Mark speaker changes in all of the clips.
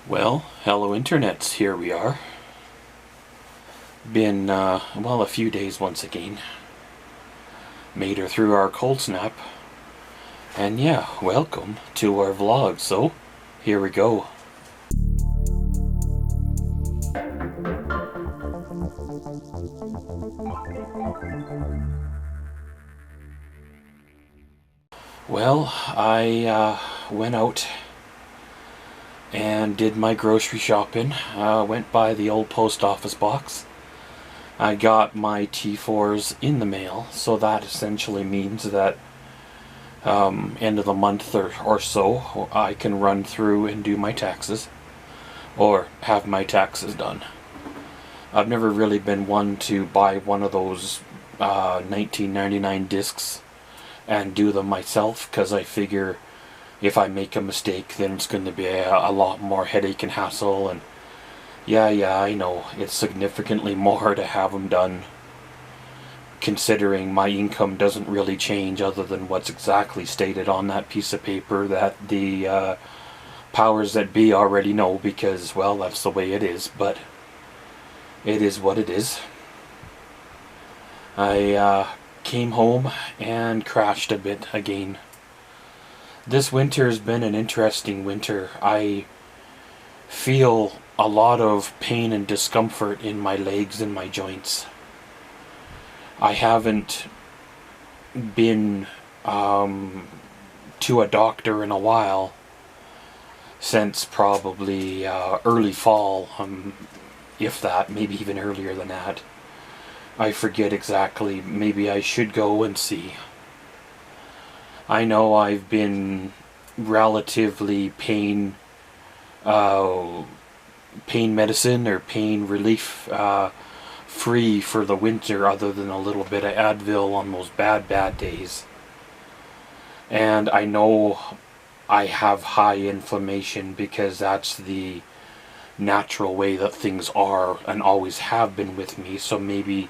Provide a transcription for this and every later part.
Speaker 1: Well, hello internets, here we are. Been, a few days once again. Made her through our cold snap. And yeah, welcome to our vlog, so here we go. Well, I went out and did my grocery shopping. Went by the old post office box. I got my T4s in the mail, so that essentially means that end of the month or so, I can run through and do my taxes, or have my taxes done. I've never really been one to buy one of those 1999 discs and do them myself, because I figure if I make a mistake, then it's going to be a lot more headache and hassle, and yeah, I know, it's significantly more to have them done, considering my income doesn't really change other than what's exactly stated on that piece of paper that the powers that be already know, because, well, that's the way it is, but it is what it is. I came home and crashed a bit again. This winter has been an interesting winter. I feel a lot of pain and discomfort in my legs and my joints. I haven't been to a doctor in a while, since probably early fall, if that, maybe even earlier than that. I forget exactly. Maybe I should go and see. I know I've been relatively pain medicine or pain relief free for the winter, other than a little bit of Advil on those bad days. And I know I have high inflammation because that's the natural way that things are and always have been with me, so maybe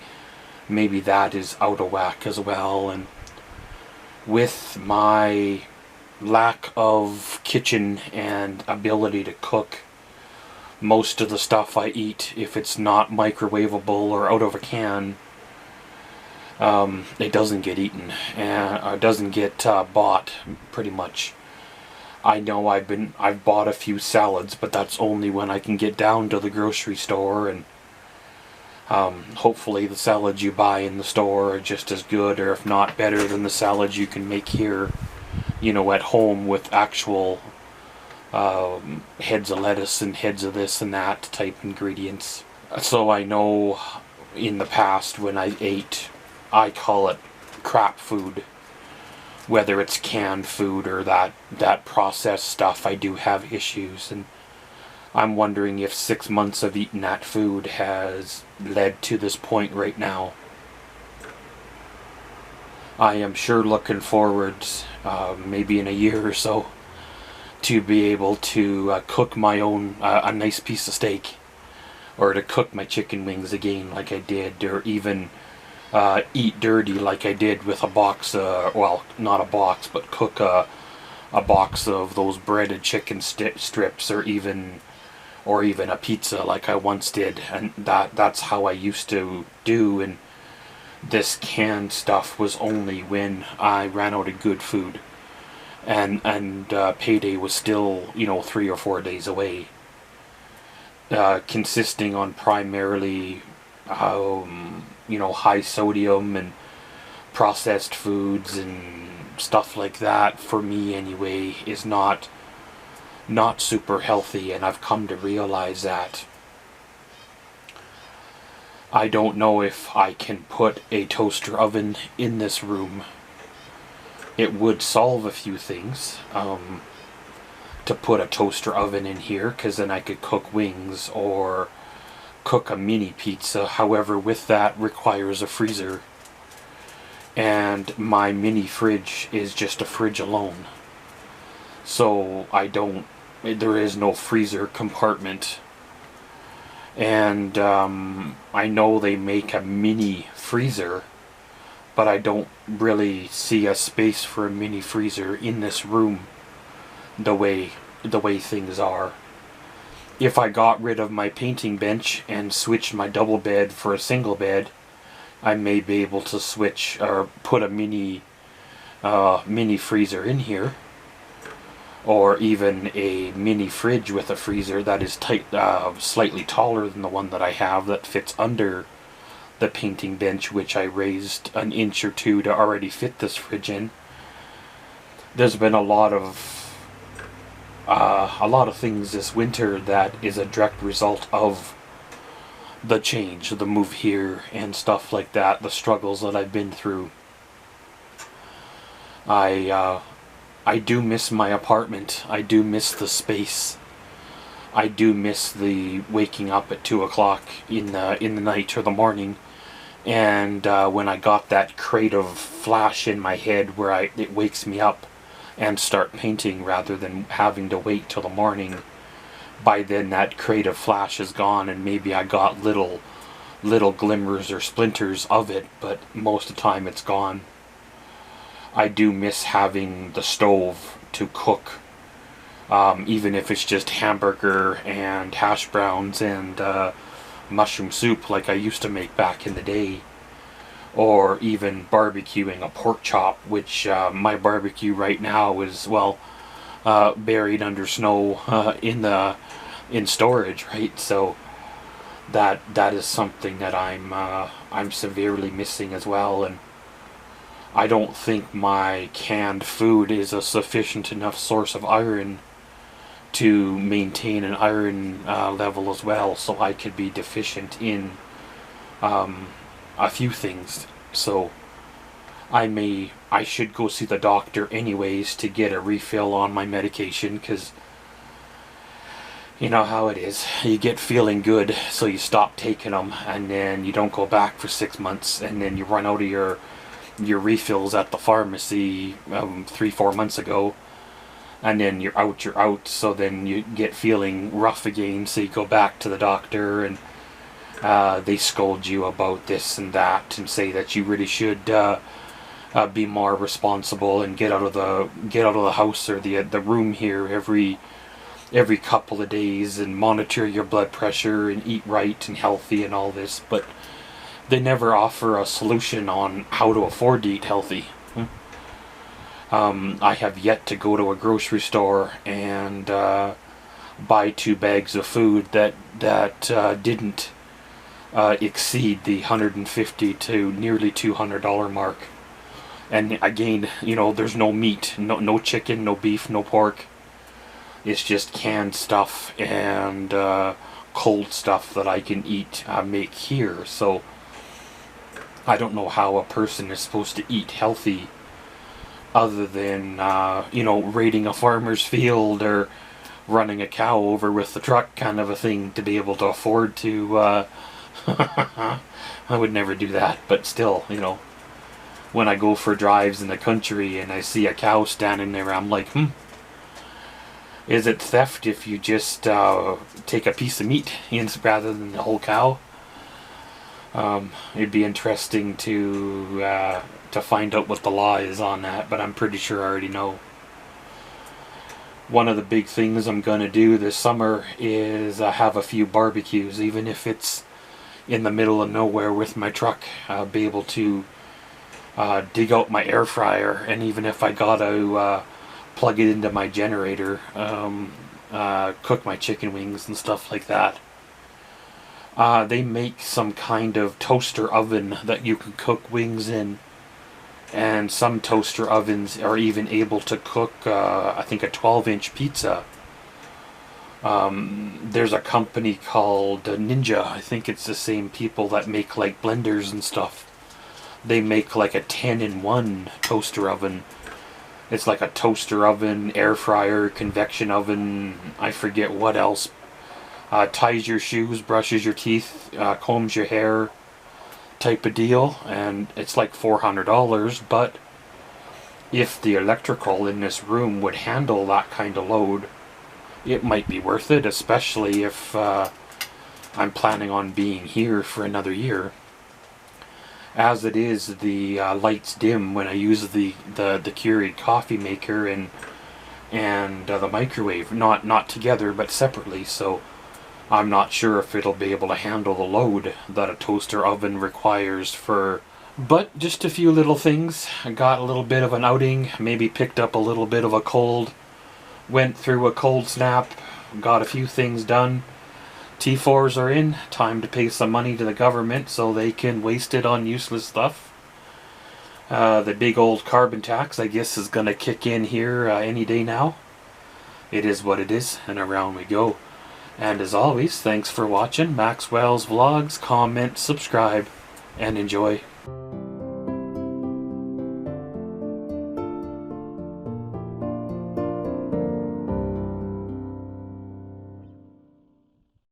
Speaker 1: that is out of whack as well. And with my lack of kitchen and ability to cook, most of the stuff I eat, if it's not microwavable or out of a can, it doesn't get eaten, and doesn't get bought, pretty much. I know I've bought a few salads, but that's only when I can get down to the grocery store, and hopefully the salads you buy in the store are just as good, or if not better, than the salads you can make here, at home, with actual heads of lettuce and heads of this and that type ingredients. So I know in the past when I ate, I call it crap food, whether it's canned food or that processed stuff, I do have issues, and I'm wondering if 6 months of eating that food has led to this point right now. I am sure looking forward, maybe in a year or so, to be able to cook my own, a nice piece of steak, or to cook my chicken wings again like I did, or even eat dirty like I did with a box, well, not a box, but cook a box of those breaded chicken strips, or even a pizza like I once did. And that's how I used to do, and this canned stuff was only when I ran out of good food, and payday was still 3 or 4 days away, consisting on primarily high sodium and processed foods and stuff like that. For me anyway, is not super healthy, and I've come to realize that. I don't know if I can put a toaster oven in this room. It would solve a few things, to put a toaster oven in here, because then I could cook wings or cook a mini pizza. However, with that requires a freezer, and my mini fridge is just a fridge alone, so there is no freezer compartment. And I know they make a mini freezer, but I don't really see a space for a mini freezer in this room the way things are. if I got rid of my painting bench and switched my double bed for a single bed, I may be able to switch or put a mini freezer in here, or even a mini fridge with a freezer that is slightly taller than the one that I have, that fits under the painting bench, which I raised an inch or two to already fit this fridge in. There's been a lot of things this winter that is a direct result of the change, the move here and stuff like that, the struggles that I've been through. I do miss my apartment. I do miss the space. I do miss the waking up at 2 o'clock in the night or the morning, and when I got that creative flash in my head where it wakes me up and start painting rather than having to wait till the morning. By then that creative flash is gone, and maybe I got little glimmers or splinters of it, but most of the time it's gone. I do miss having the stove to cook, even if it's just hamburger and hash browns and mushroom soup like I used to make back in the day, or even barbecuing a pork chop, which my barbecue right now is, well, buried under snow in storage, right? So that is something that I'm severely missing as well. And I don't think my canned food is a sufficient enough source of iron to maintain an iron level as well, so I could be deficient in a few things. So I should go see the doctor anyways to get a refill on my medication, because you know how it is. You get feeling good, so you stop taking them, and then you don't go back for 6 months, and then you run out of your refills at the pharmacy 3-4 months ago, and then you're out, so then you get feeling rough again, so you go back to the doctor, and they scold you about this and that and say that you really should be more responsible and get out of the house or the room here every couple of days and monitor your blood pressure and eat right and healthy and all this, but they never offer a solution on how to afford to eat healthy. I have yet to go to a grocery store and buy 2 bags of food that didn't exceed the $150 to nearly $200 mark. And again, you know, there's no meat, no chicken, no beef, no pork. It's just canned stuff and cold stuff that I can make here. So I don't know how a person is supposed to eat healthy other than, raiding a farmer's field or running a cow over with the truck kind of a thing to be able to afford to, I would never do that, but still, you know, when I go for drives in the country and I see a cow standing there, I'm like, is it theft if you just take a piece of meat rather than the whole cow? It'd be interesting to find out what the law is on that, but I'm pretty sure I already know. One of the big things I'm going to do this summer is have a few barbecues, even if it's in the middle of nowhere with my truck. I'll be able to dig out my air fryer, and even if I got to plug it into my generator, cook my chicken wings and stuff like that. They make some kind of toaster oven that you can cook wings in, and some toaster ovens are even able to cook, I think, a 12-inch pizza. There's a company called Ninja. I think it's the same people that make like blenders and stuff. They make like a 10-in-1 toaster oven. It's like a toaster oven, air fryer, convection oven, I forget what else. Ties your shoes, brushes your teeth, combs your hair type of deal, and it's like $400, but if the electrical in this room would handle that kind of load, it might be worth it, especially if I'm planning on being here for another year. As it is, the lights dim when I use the Keurig coffee maker and the microwave, not together but separately, so I'm not sure if it'll be able to handle the load that a toaster oven requires for... But just a few little things. I got a little bit of an outing, maybe picked up a little bit of a cold, went through a cold snap, got a few things done. T4s are in, time to pay some money to the government so they can waste it on useless stuff. The big old carbon tax, I guess, is going to kick in here any day now. It is what it is, and around we go. And as always, thanks for watching Maxwell's Vlogs. Comment, subscribe, and enjoy.